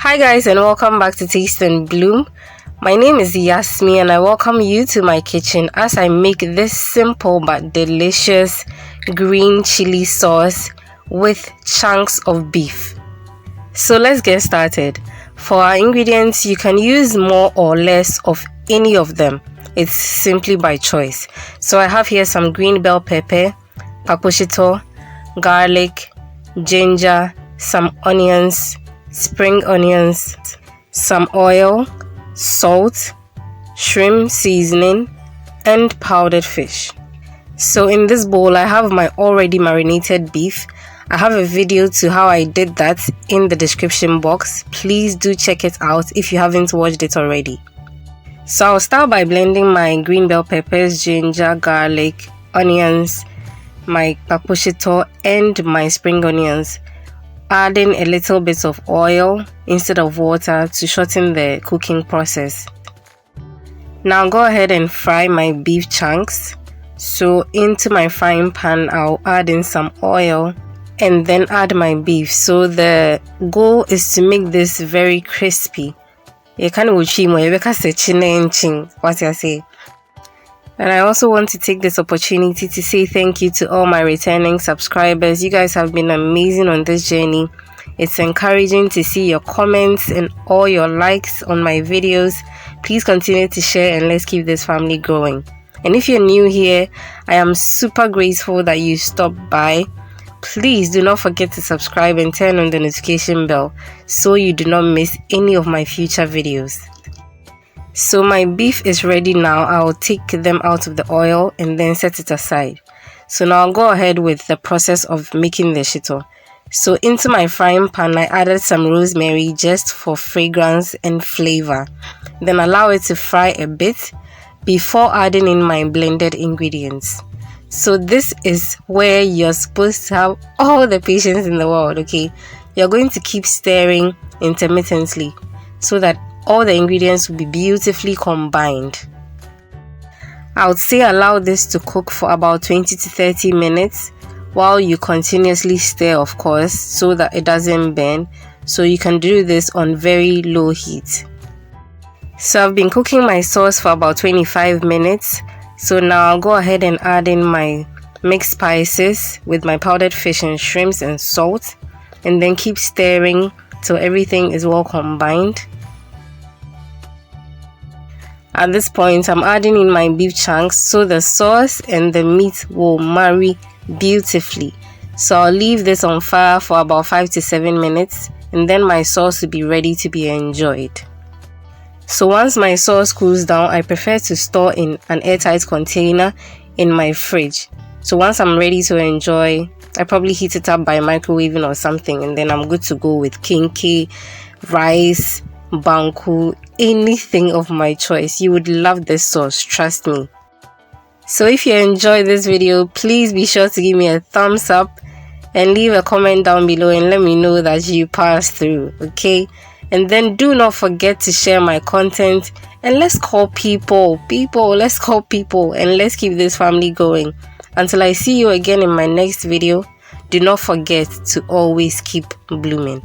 Hi guys, and welcome back to Taste and Bloom. My name is Yasmi and I welcome you to my kitchen as I make this simple but delicious green chili sauce with chunks of beef. So let's get started. For our ingredients, you can use more or less of any of them. It's simply by choice. So I have here some green bell pepper, Kpakposhito, garlic, ginger, some onions, spring onions, some oil, salt, shrimp seasoning, and powdered fish. So in this bowl I have my already marinated beef. I have a video to how I did that in the description box. Please do check it out if you haven't watched it already. So I'll start by blending my green bell peppers, ginger, garlic, onions, my Kpakposhito, and my spring onions, adding a little bit of oil instead of water to shorten the cooking process. Now go ahead and fry my beef chunks. So into my frying pan I'll add in some oil and then add my beef. So the goal is to make this very crispy. What you say? And I also want to take this opportunity to say thank you to all my returning subscribers. You guys have been amazing on this journey. It's encouraging to see your comments and all your likes on my videos. Please continue to share and let's keep this family growing. And if you're new here, I am super grateful that you stopped by. Please do not forget to subscribe and turn on the notification bell so you do not miss any of my future videos. So my beef is ready now. I'll take them out of the oil and then set it aside. So now I'll go ahead with the process of making the shito. So into my frying pan I added some rosemary just for fragrance and flavor. Then allow it to fry a bit before adding in my blended ingredients. So this is where you're supposed to have all the patience in the world, okay? You're going to keep stirring intermittently so that all the ingredients will be beautifully combined. I would say allow this to cook for about 20 to 30 minutes while you continuously stir, of course, so that it doesn't burn. So you can do this on very low heat. So I've been cooking my sauce for about 25 minutes. So now I'll go ahead and add in my mixed spices with my powdered fish and shrimps and salt, and then keep stirring till everything is well combined. At this point, I'm adding in my beef chunks so the sauce and the meat will marry beautifully. So I'll leave this on fire for about 5 to 7 minutes and then my sauce will be ready to be enjoyed. So once my sauce cools down, I prefer to store in an airtight container in my fridge. So once I'm ready to enjoy, I probably heat it up by microwaving or something, and then I'm good to go with kinky, rice, banku, anything of my choice. You would love this sauce, trust me. So if you enjoyed this video, please be sure to give me a thumbs up and leave a comment down below and let me know that you passed through, okay? And then do not forget to share my content and let's call people, let's call people and let's keep this family going. Until I see you again in my next video, do not forget to always keep blooming.